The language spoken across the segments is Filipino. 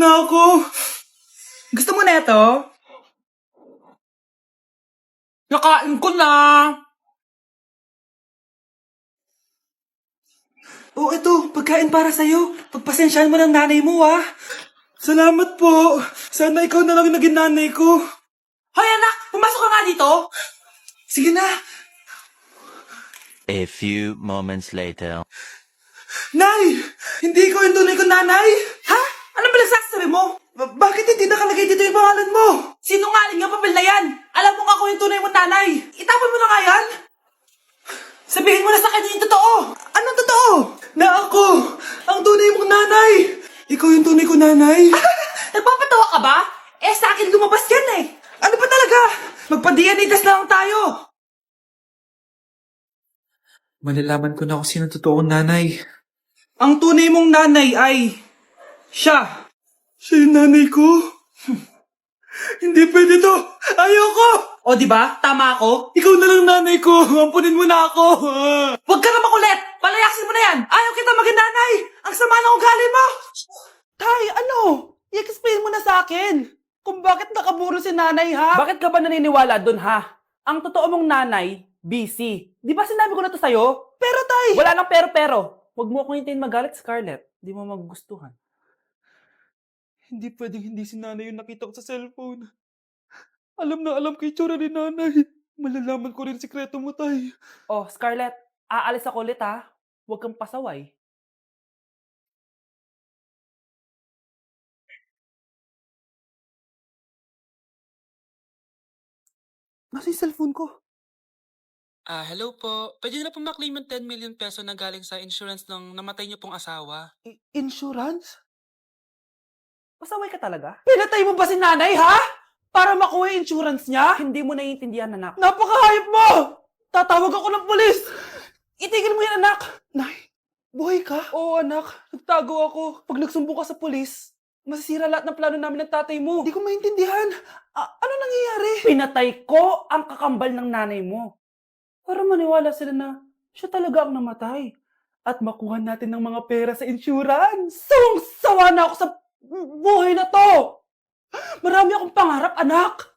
na ako. Gusto mo na ito? Nakain ko na. Oh, ito. Pagkain para sa'yo. Pagpasensyahan mo ng nanay mo, ah. Salamat po. Sana ikaw na lang naging nanay ko. Hoy, anak! Pumasok ka nga dito. Sige na. A few moments later. Nay! Hindi ko yung tunay kong nanay! Ha? Anong pinagsasabi mo? Bakit hindi nakalagay dito yung pangalan mo? Sinungaling nga papel na yan! Alam mo nga ako yung tunay mong nanay! Itapon mo na nga yan! Sabihin mo na sa kanya yung totoo! Anong totoo? Na ako! Ang tunay mong nanay! Ikaw yung tunay kong nanay! Nagpapatawa ka ba? Eh sa akin lumabas yan eh! Ano ba talaga? Magpa-DNA test na lang tayo! Malalaman ko na kung sino totoong nanay. Ang tunay mong nanay ay siya. Siya yung nanay ko? Hindi pwede to. Ayoko! O diba? Tama ako? Ikaw na lang nanay ko. Ampunin mo na ako. Huwag ka na makulit. Palayasin mo na yan. Ayaw kita maging nanay. Ang sama ng ugali mo. Tay, ano? I-explain mo na sa akin. Kung bakit nakaburo si nanay, ha? Bakit ka ba naniniwala dun, ha? Ang totoo mong nanay, busy. Di ba sinabi ko na to sa'yo? Pero, tay! Wala nang pero. Huwag mo akong hintayin magalit, Scarlett. Di mo magugustuhan. Hindi pwedeng hindi si nanay yung nakita ko sa cellphone. Alam na alam kay tsura ni nanay. Malalaman ko rin sikreto mo, tay. Oh, Scarlett, aalis ako ulit, ha? Huwag kang pasaway. Nasa yung cellphone ko? Hello po. Pwede na po maklaim yung 10 million peso na galing sa insurance ng namatay niyo pong asawa. Insurance? Pasaway ka talaga? Pinatay mo ba si nanay, ha? Para makuha yung insurance niya? Hindi mo naiintindihan, anak. Napakahayop mo! Tatawag ako ng pulis! Itigil mo yan, anak! Nay, buhay ka? Oo, anak. Nagtago ako. Pag nagsumbong ka sa pulis, masisira lahat ng plano namin ng tatay mo. Hindi ko maintindihan. Ano nangyayari? Pinatay ko ang kakambal ng nanay mo. Para maniwala sila na siya talaga ang namatay. At makuha natin ng mga pera sa insurance. Sawang-sawa na ako sa buhay na to! Marami akong pangarap, anak!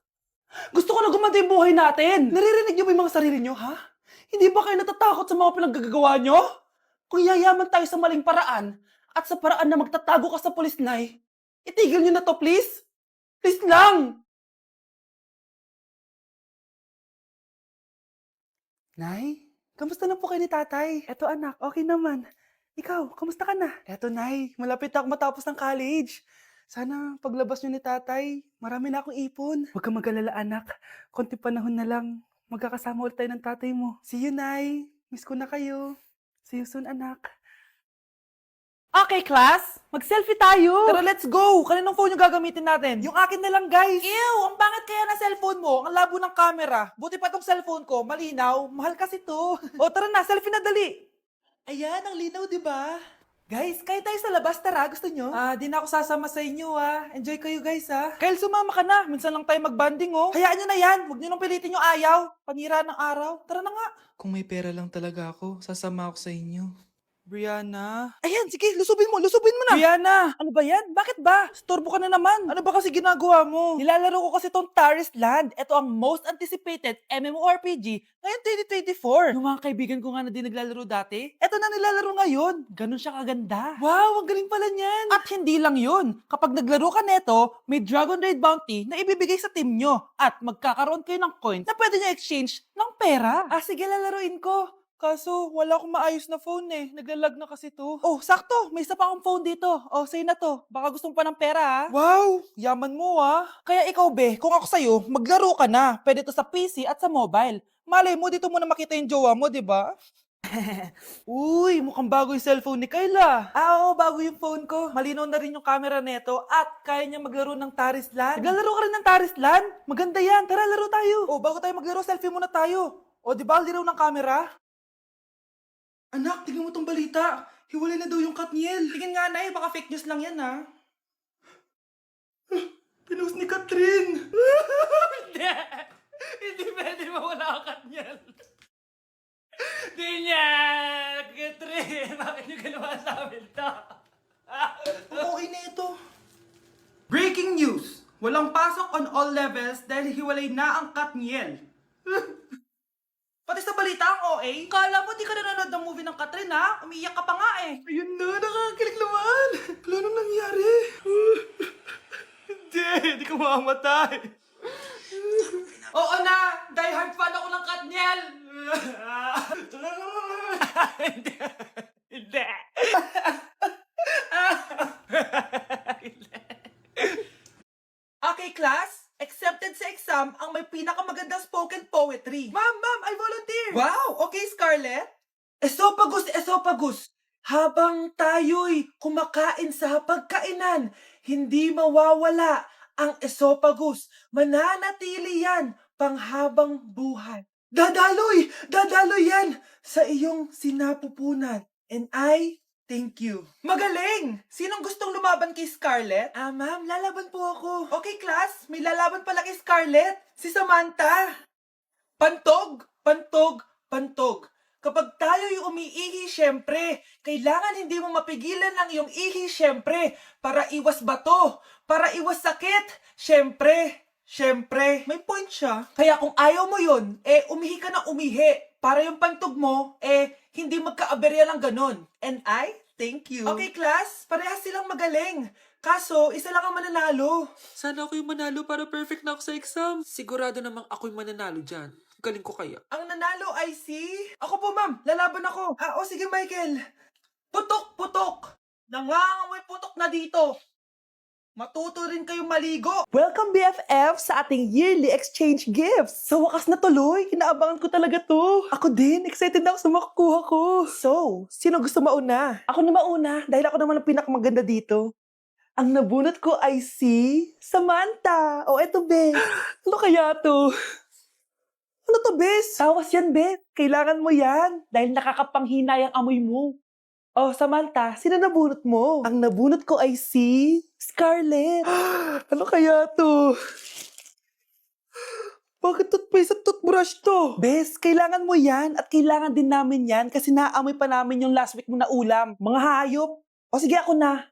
Gusto ko na gumanda yung buhay natin! Naririnig niyo ba yung mga sarili niyo, ha? Hindi ba kayo natatakot sa mga pinaggagawa niyo? Kung yayaman tayo sa maling paraan at sa paraan na magtatago ka sa pulis, Nay, itigil niyo na to, please! Please lang! Nay, kamusta na po kayo ni tatay? Eto anak, okay naman. Ikaw, kamusta ka na? Eto nay, malapit ako matapos ng college. Sana paglabas niyo ni tatay, marami na akong ipon. Huwag kang mag-alala anak, konti panahon na lang. Magkakasama ulit tayo ng tatay mo. See you, Nay. Miss ko na kayo. See you soon, anak. Okay, class. Mag-selfie tayo. Tara, let's go. Kaninong phone yung gagamitin natin? Yung akin na lang, guys. Ew, ang pangit kaya na cellphone mo. Ang labo ng camera. Buti pa tong cellphone ko. Malinaw. Mahal kasi to. O, tara na. Selfie na dali. Ayan, ang linaw, di ba? Guys, kayo tayo sa labas. Tara, gusto nyo? Di na ako sasama sa inyo, Enjoy kayo, guys, Kyle, sumama ka na. Minsan lang tayo mag-banding, oh. Hayaan nyo na yan. Huwag nyo nang pilitin yung ayaw. Panira ng araw. Tara na nga. Kung may pera lang talaga ako, sasama ako sa inyo. Brianna? Ayan, sige, lusubin mo na. Brianna, ano ba yan? Bakit ba? Storbo ka na naman. Ano ba kasi ginagawa mo? Nilalaro ko kasi tong Taris Land. Ito ang most anticipated MMORPG ngayon 2024. Yung mga kaibigan ko nga na di naglalaro dati, ito na nilalaro ngayon. Ganun siya kaganda. Wow, ang galing pala niyan. At hindi lang yun. Kapag naglaro ka neto, may Dragon Raid Bounty na ibibigay sa team nyo. At magkakaroon kayo ng coins na pwede nyo exchange ng pera. Sige, lalaroin ko. Kaso, wala akong maayos na phone Naglalag na kasi to. Oh, sakto. May isa pa akong phone dito. Oh, sa'yo na to. Baka gusto mo pa ng pera, Wow! Yaman mo, Kaya ikaw, be, kung ako sa'yo, maglaro ka na. Pwede to sa PC at sa mobile. Malay mo, dito mo na makita yung jowa mo, di ba? Uy, mukhang bago yung cellphone ni Kayla. Oo, bago yung phone ko. Malinaw na rin yung camera neto at kaya niya maglaro ng Taris Land. Naglalaro ka rin ng Taris Land? Maganda yan. Tara, laro tayo. Oh, bago tayo maglaro, selfie muna tayo. O, di ba, linaw ng camera? Anak, tingnan mo tong balita. Hiwalay na daw yung Katniel. Tingin nga na baka fake news lang yan, Pinost ni Catherine. Hindi! Hindi pwede mawala ang Katniel. Hindi niya! Catherine! Bakit niyo ginawa sa amin to? Okay na ito. Breaking news! Walang pasok on all levels dahil hiwalay na ang Katniel. Pati sa balita ang OA, kala mo di ka nanonood ng movie ng Katrin ha? Umiiyak ka pa nga eh. Ayun na, nakakakilig naman. Wala nang nangyari. Hindi ka mamamatay. Oo na, die hard fan ako ng Katniel. Hindi. Hindi. Okay, class. Accepted sa exam ang may pinakamagandang spoken poetry. Ma'am, I volunteer. Wow, okay, Scarlett. Esophagus. Habang tayo'y kumakain sa pagkainan, hindi mawawala ang esophagus. Mananatili yan panghabang buhay. Dadaloy yan sa iyong sinapupunan. And I thank you. Magaling! Sinong gustong lumaban kay Scarlett? Ma'am, lalaban po ako. Okay, class. May lalaban pala kay Scarlett. Si Samantha. Pantog. Kapag tayo'y umiihi, syempre, kailangan hindi mo mapigilan ang iyong ihi, syempre, para iwas bato, para iwas sakit, syempre. May point siya. Kaya kung ayaw mo yun, umihi ka na umihi, para yung pantog mo, hindi magkaaberya lang ganun. And I thank you. Okay, class, parehas silang magaling. Kaso, isa lang ang mananalo. Sana ako yung manalo para perfect na ako sa exam. Sigurado namang ako yung mananalo dyan. Galing ko kaya. Ang nanalo ay si... Ako po, ma'am. Lalaban ako. Sige, Michael. Putok. Nangangamoy putok na dito. Matuto rin kayong maligo. Welcome BFF sa ating yearly exchange gifts. Sa wakas na tuloy, inaabangan ko talaga to. Ako din, excited na ako sa makukuha ko. So, sino gusto mauna? Ako na mauna dahil ako naman ang pinakamaganda dito. Ang nabunot ko ay si Samantha. Eto be. Ano kaya to? Ano to, bes? Tawas yan, be. Kailangan mo yan. Dahil nakakapanghinay ang amoy mo. Samantha, sino nabunot mo? Ang nabunot ko ay si Scarlett. Ano kaya to? Bakit toothpaste at toothbrush to? Bes, kailangan mo yan at kailangan din namin yan kasi naamoy pa namin yung last week mo na ulam. Mga hayop. Sige, ako na.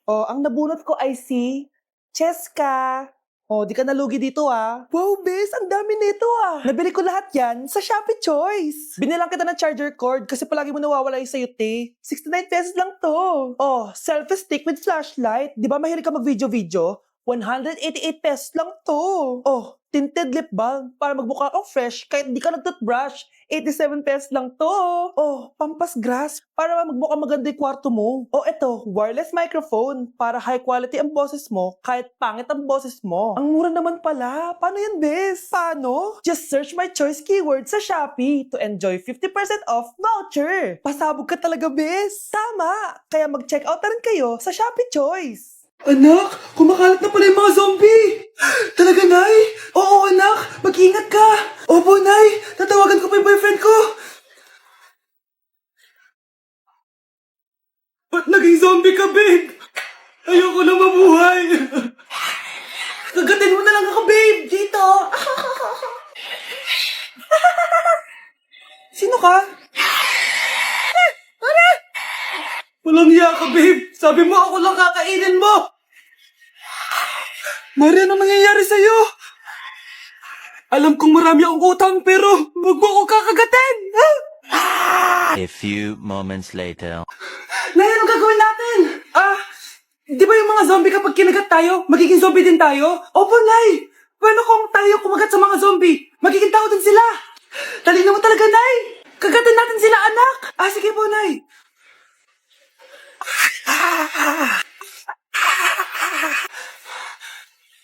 Ang nabunot ko ay si Cheska. Di ka nalugi dito ah. Wow, bes, ang dami nito ah. Nabili ko lahat yan sa Shopee Choice. Binilang kita ng charger cord kasi palagi mo nawawala yung sayo, te. 69 pesos lang to. Selfie stick with flashlight. Di ba mahilig ka mag-video-video? 188 pesos lang to. Tinted lip balm para magmukha kang fresh kahit di ka nag-toothbrush. 87 pesos lang to. Pampas grass para magmukha maganda yung kwarto mo. Eto, wireless microphone para high quality ang boses mo kahit pangit ang boses mo. Ang mura naman pala. Paano yan, bes? Paano? Just search my choice keyword sa Shopee to enjoy 50% off voucher. Pasabog ka talaga, bes. Tama. Kaya mag-check out na rin kayo sa Shopee Choice. Anak, kumakalat na pala yung mga zombie! Talaga, Nay? Oo, anak, mag-ingat ka! Opo, Nay, tatawagan ko pa yung boyfriend ko! Ba't naging zombie ka, babe? Ayoko na mabuhay! Kagatin mo na lang ako, babe! Dito! Sino ka? Walang hiya ka, babe! Sabi mo ako lang kakainin mo! Mari, anong nangyayari sa'yo? Alam kong marami akong utang pero huwag mo ako kakagatin! A few moments later. Nay, anong gagawin natin? Di ba yung mga zombie kapag kinagat tayo, magiging zombie din tayo? Opo, Nay! Paano kung tayo kumagat sa mga zombie? Magiging tao din sila! Talino mo talaga, Nay! Kagatin natin sila, anak! Sige po, Nay!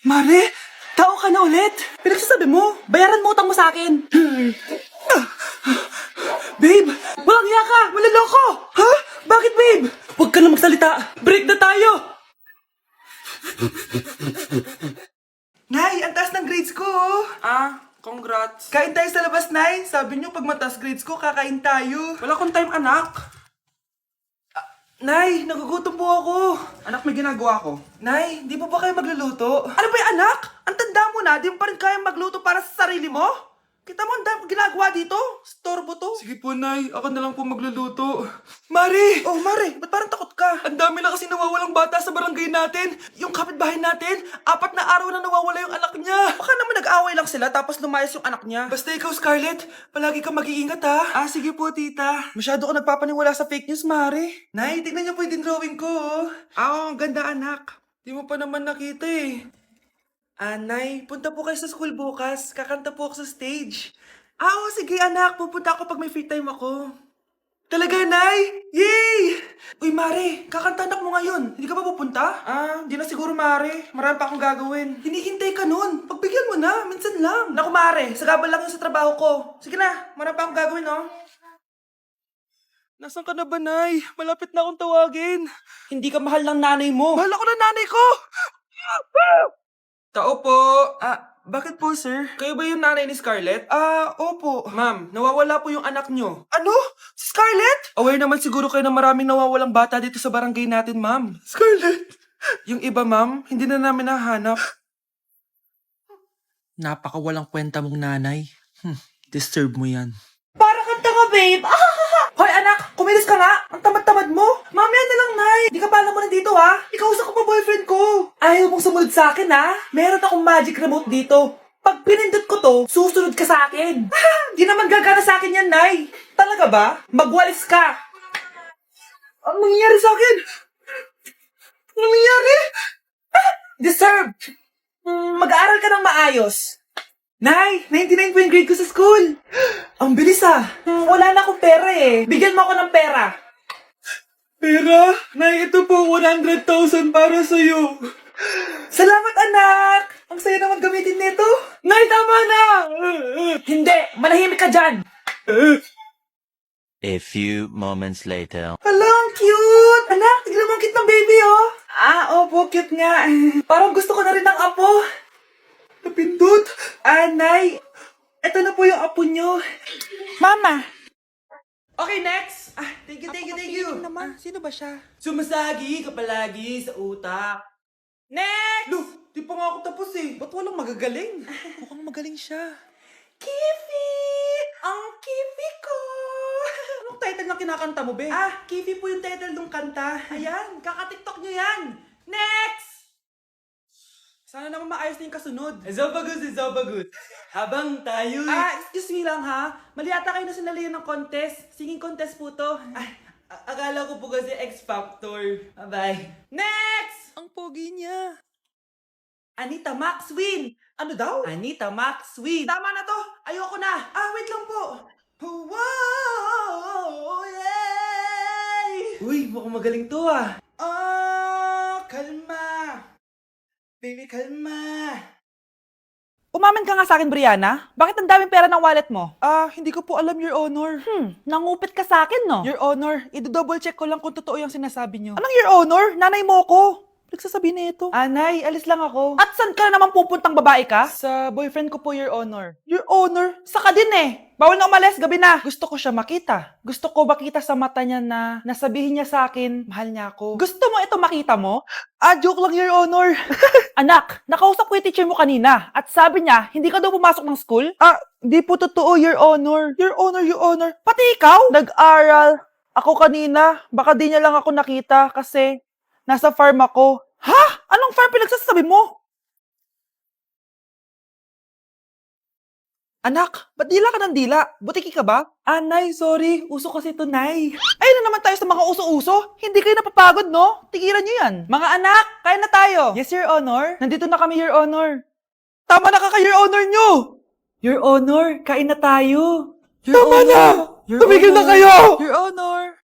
Mare, tao ka na ulit. Pinagsasabi mo, bayaran mo utang mo sa akin. Babe, walang hiya ka, maloloko. Ha? Bakit, babe? Huwag ka na magsalita. Break na tayo. Nay, ang taas ng grades ko. Congrats. Kain tayo sa labas, Nay. Sabi niyo, pag mataas grades ko, kakain tayo. Wala akong time, anak. Nay, nagugutom po ako. Anak, may ginagawa ko. Nay, di po ba kayo magluluto? Ano ba yung anak? Ang tanda mo na, di mo pa rin kaya magluto para sa sarili mo? Kita mo, ang dami ginagawa dito. Storbo to. Sige po, Nay. Ako na lang po magluluto. Mari! Oh, Mare, ba't parang takot ka? Ang dami na kasi nawawalang bata sa barangay natin. Yung kapitbahay natin, 4 na araw na nawawala yung anak niya. Baka naman nag-away lang sila tapos lumayas yung anak niya. Basta ikaw, Scarlett, palagi kang mag-iingat ha. Sige po, tita. Masyado ka nagpapaniwala sa fake news, Mare. Nay, tignan niyo po yung drawing ko. Ang ganda, anak. Di mo pa naman nakita eh. Nay, punta po kayo sa school bukas. Kakanta po ako sa stage. Oo, sige anak. Pupunta ako pag may free time ako. Talaga, Nay? Yay! Uy, Mare, kakanta anak mo ngayon. Hindi ka ba pupunta? Hindi na siguro, Mare. Marami pa akong gagawin. Hinihintay ka nun. Pagbigyan mo na. Minsan lang. Naku, Mare. Sagabal lang yun sa trabaho ko. Sige na. Marami pa akong gagawin, no? Nasaan ka na ba, Nay? Malapit na akong tawagin. Hindi ka mahal ng nanay mo. Mahal ako ng nanay ko! Tao po! Bakit po, sir? Kayo ba yung nanay ni Scarlett? Opo. Ma'am, nawawala po yung anak nyo. Ano? Si Scarlett? Aware naman siguro kayo na maraming nawawalang bata dito sa barangay natin, ma'am. Scarlett? Yung iba, ma'am, hindi na namin nahanap. Napakawalang kwenta mong nanay. Disturb mo yan. Para kang tanga, babe. Hoy, anak, kumilos ka nga. Ang tamad-tamad mo. Mamaya na lang, Nay. Di ka pa alam mo nandito, ha? Ikausap ko pa boyfriend ko. Ayaw mong sumunod sa akin, ha? Meron akong magic remote dito. Pag pinindot ko to, susunod ka sa akin. Di naman gagana sa akin yan, Nay. Talaga ba? Magwalis ka. Ang nangyayari sa akin? Ang nangyayari? Deserve. Mag-aaral ka ng maayos. Nay, 99 po yung grade ko sa school. Ang bilis wala na akong pera eh. Bigyan mo ako ng pera. Pera? Nay, ito po, 100,000 para sa'yo. Salamat anak! Ang saya naman gamitin nito. Nay, tama na! Hindi, manahimik ka dyan. A few moments later. Hala, ang cute! Anak, tignan mo ang cute ng baby oh. Opo, cute nga. Parang gusto ko na rin ng apo. Napindot. Nay, eto na po yung apo nyo. Mama! Okay, next! Thank you. Naman. Sino ba siya? Sumasagi ka palagi sa utak. Next! Lo, di pa nga ako tapos eh. Ba't walang magagaling? Mukhang magaling siya. Kifi! Ang Kifi ko! Anong title ng kinakanta mo, be? Kifi po yung title ng kanta. Ayan, kaka-tiktok nyo yan. Next! Sana naman maayos na yung kasunod. Zobagut. Habang tayo Excuse me lang ha. Mali ata kayo na sinalihan ng contest. Singing contest po to. akala ko po kasi X Factor. Bye-bye. Next! Ang pogi niya. Anita Maxwin! Ano daw? Anita Maxwin! Tama na to! Ayoko na! Wait lang po! Wow! Yay! Uy, mukhang magaling to Kalma! Baby, kalma! Umamin ka nga sa akin, Brianna. Bakit ang daming pera ng wallet mo? Hindi ko po alam, Your Honor. Nangupit ka sa akin, no? Your Honor, i-double check ko lang kung totoo yung sinasabi niyo. Anong Your Honor? Nanay mo ko. Nagsasabi na ito. Nay, alis lang ako. At saan ka na naman pupuntang babae ka? Sa boyfriend ko po, Your Honor. Your Honor, saka din eh. Bawal na umalis, gabi na. Gusto ko siya makita. Gusto ko makita sa mata niya na nasabihin niya sa akin, mahal niya ako. Gusto mo ito makita mo? Joke lang, Your Honor. Anak, nakausap ko yung teacher mo kanina at sabi niya, hindi ka daw pumasok ng school? Di po totoo, Your Honor. Your Honor. Pati ikaw? Nag-aral. Ako kanina, baka di niya lang ako nakita kasi nasa farm ako. Ha? Anong farm pinagsasabi mo? Anak, ba't dila ka ng dila? Butiki ka ba? Nay, sorry. Uso kasi ito, Nay. Ayun na naman tayo sa mga uso-uso. Hindi kayo napapagod, no? Tigilan nyo yan. Mga anak, kain na tayo. Yes, Your Honor. Nandito na kami, Your Honor. Tama na ka, Your Honor nyo! Your Honor, kain na tayo. Tama na! Tumigil na kayo! Your Honor.